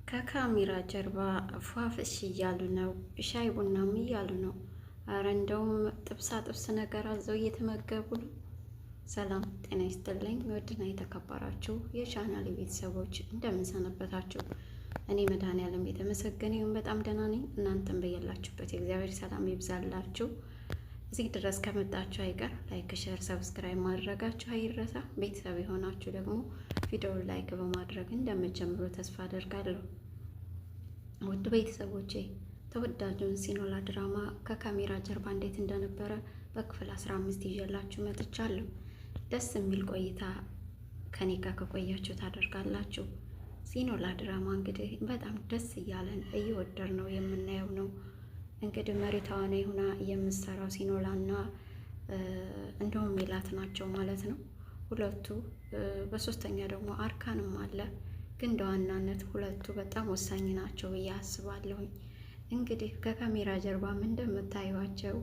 ከካሜራ ጀርባ ፏፍሽ እያሉ ነው። ሻይ ቡናም እያሉ ነው። አረ እንደውም ጥብሳ ጥብስ ነገር አዘው እየተመገቡ ነው። ሰላም ጤና ይስጥልኝ። ውድና የተከበራችሁ የቻናሌ ቤተሰቦች እንደምንሰነበታችሁ፣ እኔ መድኃኔዓለም የተመሰገነ ይሁን በጣም ደህና ነኝ። እናንተም በያላችሁበት የእግዚአብሔር ሰላም ይብዛላችሁ። እዚህ ድረስ ከመጣችሁ አይቀር ላይክ፣ ሼር፣ ሰብስክራይብ ማድረጋችሁ አይረሳ። ቤተሰብ የሆናችሁ ደግሞ ቪዲዮውን ላይክ በማድረግ እንደምትጀምሩ ተስፋ አደርጋለሁ። ውድ ቤተሰቦቼ ተወዳጁን ሲኖላ ድራማ ከካሜራ ጀርባ እንዴት እንደነበረ በክፍል 15 ይዤላችሁ መጥቻለሁ። ደስ የሚል ቆይታ ከኔ ጋር ከቆያችሁ ታደርጋላችሁ። ሲኖላ ድራማ እንግዲህ በጣም ደስ እያለን እየወደድ ነው የምናየው ነው። እንግዲህ መሪ ተዋናይ ሆና የምትሰራው ሲኖላና እንደውም ሜላት ናቸው ማለት ነው ሁለቱ። በሶስተኛ ደግሞ አርካንም አለ። ግን በዋናነት ሁለቱ በጣም ወሳኝ ናቸው ብዬ አስባለሁኝ። እንግዲህ ከካሜራ ጀርባም እንደምታዩቸው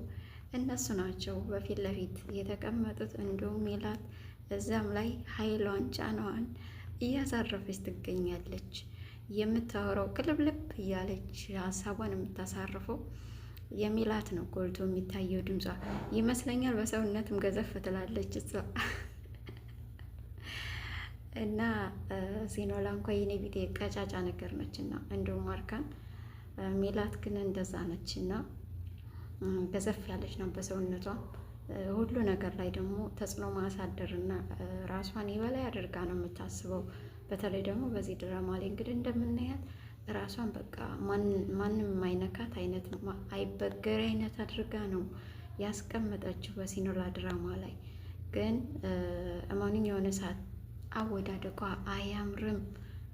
እነሱ ናቸው በፊት ለፊት የተቀመጡት። እንዲሁም ሜላት እዛም ላይ ኃይሏን ጫናዋን እያሳረፈች ትገኛለች። የምታወራው ቅልብልብ እያለች ሀሳቧን የምታሳርፈው የሜላት ነው ጎልቶ የሚታየው ድምጿ ይመስለኛል። በሰውነትም ገዘፍ ትላለች እሷ እና ሲኖላ እንኳ የኔ ቢጤ ቀጫጫ ነገር ነችና፣ እንዲሁም አርካን ሜላት ግን እንደዛ ነችና ገዘፍ ያለች ነው በሰውነቷ። ሁሉ ነገር ላይ ደግሞ ተጽዕኖ ማሳደርና ራሷን የበላይ አድርጋ ነው የምታስበው። በተለይ ደግሞ በዚህ ድራማ ላይ እንግዲህ እንደምናያት ራሷን በቃ ማንም አይነካት አይነት አይበገሬ አይነት አድርጋ ነው ያስቀመጠችው በሲኖላ ድራማ ላይ። ግን ማንኛውም ሰዓት አወዳደቋ አያምርም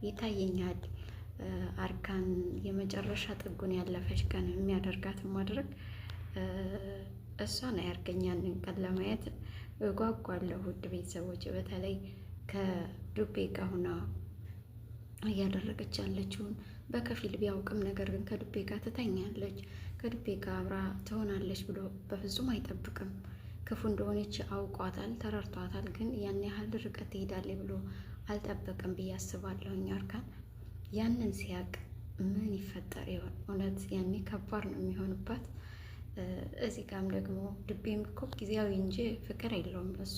ይታየኛል። አርካን የመጨረሻ ጥጉን ያለፈች ቀን የሚያደርጋትን ማድረግ እሷን አያርገኛልን ቀን ለማየት እጓጓለሁ። ውድ ቤተሰቦች በተለይ ከዱቤ ጋር ሆና እያደረገች ያለችውን በከፊል ቢያውቅም ነገር ግን ከዱቤ ጋር ትተኛለች፣ ከዱቤ ጋር አብራ ትሆናለች ብሎ በፍጹም አይጠብቅም። ክፉ እንደሆነች አውቋታል፣ ተረድቷታል። ግን ያን ያህል ርቀት ትሄዳለች ብሎ አልጠበቅም ብዬ አስባለሁኝ። አርካን ያንን ሲያቅ ምን ይፈጠር ይሆን? እውነት ያኔ ከባድ ነው የሚሆንባት። እዚህ ጋም ደግሞ ዱቤም እኮ ጊዜያዊ እንጂ ፍቅር የለውም እሷ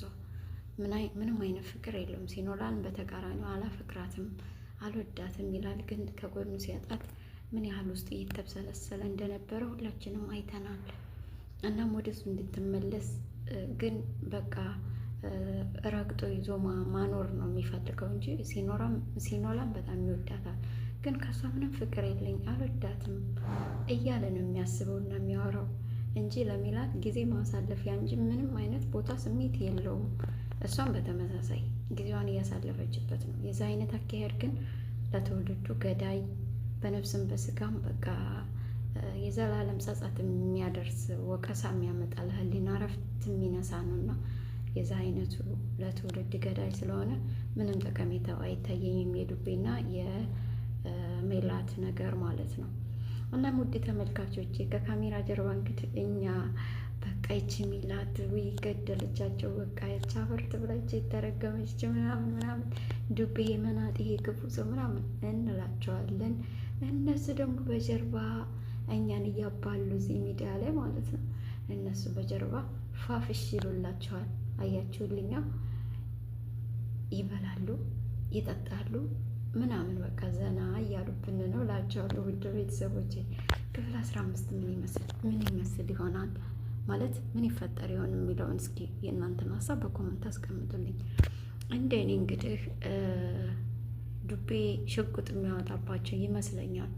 ምንም አይነት ፍቅር የለውም። ሲኖላን በተቃራኒው አላፈቅራትም አልወዳትም ይላል። ግን ከጎኑ ሲያጣት ምን ያህል ውስጥ እየተብሰለሰለ እንደነበረ ሁላችንም አይተናል። እናም ወደሱ እንድትመለስ ግን በቃ ረግጦ ይዞ ማኖር ነው የሚፈልገው እንጂ ሲኖላን በጣም ይወዳታል። ግን ከሷ ምንም ፍቅር የለኝ አልወዳትም እያለ ነው የሚያስበውና የሚያወራው እንጂ ለሜላት ጊዜ ማሳለፊያ እንጂ ምንም አይነት ቦታ ስሜት የለውም። እሷም በተመሳሳይ ጊዜዋን እያሳለፈችበት ነው። የዛ አይነት አካሄድ ግን ለትውልዱ ገዳይ፣ በነፍስም በስጋም በቃ የዘላለም ጸጸት የሚያደርስ ወቀሳ የሚያመጣ ለህሊና እረፍት የሚነሳ ነው እና የዛ አይነቱ ለትውልድ ገዳይ ስለሆነ ምንም ጠቀሜታው አይታየኝም የዱቤና የሜላት ነገር ማለት ነው። እናም ውድ ተመልካቾቼ ከካሜራ ጀርባ እንግዲህ እኛ በቃ ይቺ ሜላት ውይ ገደለቻቸው፣ በቃ ያቻ ፈርት ብላች የተረገመች ምናምን ዱቤ መናጤ ክፉ ሰው ምናምን እንላቸዋለን። እነሱ ደግሞ በጀርባ እኛን እያባሉ እዚህ ሚዲያ ላይ ማለት ነው። እነሱ በጀርባ ፋፍሽ ይሉላቸዋል። አያችሁልኛ? ይበላሉ፣ ይጠጣሉ ምናምን በቃ ዘና እያሉብን ነው ላቸዋለሁ። ውድ ቤተሰቦች ክፍል 15 ምን ይመስል ይሆናል ማለት ምን ይፈጠር ይሆን የሚለውን እስኪ የእናንተን ሀሳብ በኮመንት አስቀምጡልኝ። እንደኔ እንግዲህ ዱቤ ሽጉጥ የሚያወጣባቸው ይመስለኛል።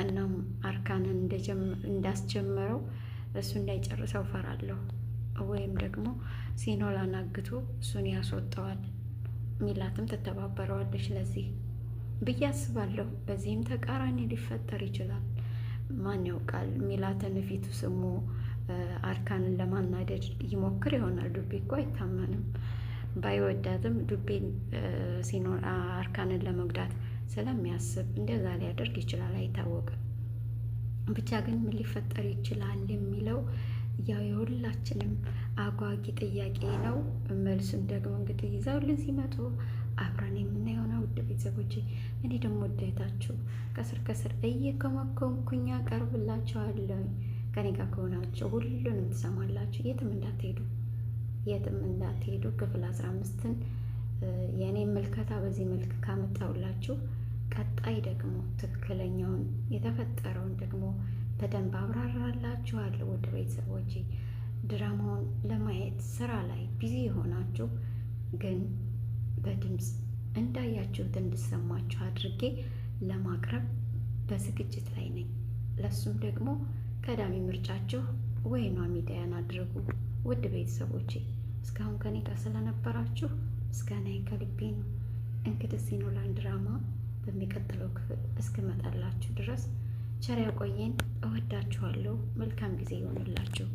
እናም አርካንን እንዳስጀመረው እሱ እንዳይጨርሰው ፈራለሁ። ወይም ደግሞ ሲኖላን አግቶ እሱን ያስወጣዋል። ሜላትም ትተባበረዋለች ለዚህ ብዬ አስባለሁ። በዚህም ተቃራኒ ሊፈጠር ይችላል። ማን ያውቃል? ሜላትን ፊቱ ስሙ አርካንን ለማናደድ ይሞክር ይሆናል። ዱቤ እኮ አይታመንም። ባይወዳትም ዱቤን አርካንን ለመጉዳት ስለሚያስብ እንደዛ ሊያደርግ ይችላል፣ አይታወቅም። ብቻ ግን ምን ሊፈጠር ይችላል የሚለው ያው የሁላችንም አጓጊ ጥያቄ ነው። መልሱን ደግሞ እንግዲህ ይዘውልን ሲመጡ አብረን የምናየውና ውድ ቤተሰቦቼ፣ እኔ ደግሞ ውዴታችሁ ከስር ከስር እየከመከምኩኝ አቀርብላችኋለሁ። ከኔ ጋር ከሆናችሁ ሁሉንም ትሰማላችሁ። የትም እንዳትሄዱ። ክፍል 15ን የእኔ ምልከታ በዚህ መልክ ካመጣሁላችሁ፣ ቀጣይ ደግሞ ትክክለኛውን የተፈጠረውን ደግሞ በደንብ አብራራላችኋለሁ። ውድ ቤተሰቦቼ፣ ድራማውን ለማየት ስራ ላይ ቢዚ የሆናችሁ ግን በድምፅ እንዳያችሁት እንድሰማችሁ አድርጌ ለማቅረብ በዝግጅት ላይ ነኝ። ለሱም ደግሞ ቀዳሚ ምርጫችሁ ወይኗ ሚዲያን አድርጉ። ውድ ቤተሰቦቼ፣ እስካሁን ከኔ ጋር ስለነበራችሁ ምስጋናዬ ከልቤ ነው። እንግዲህ ኖላዊ ድራማ በሚቀጥለው ክፍል እስክመጣላችሁ ድረስ ቸር ያቆየን። እወዳችኋለሁ። መልካም ጊዜ ይሆንላችሁ።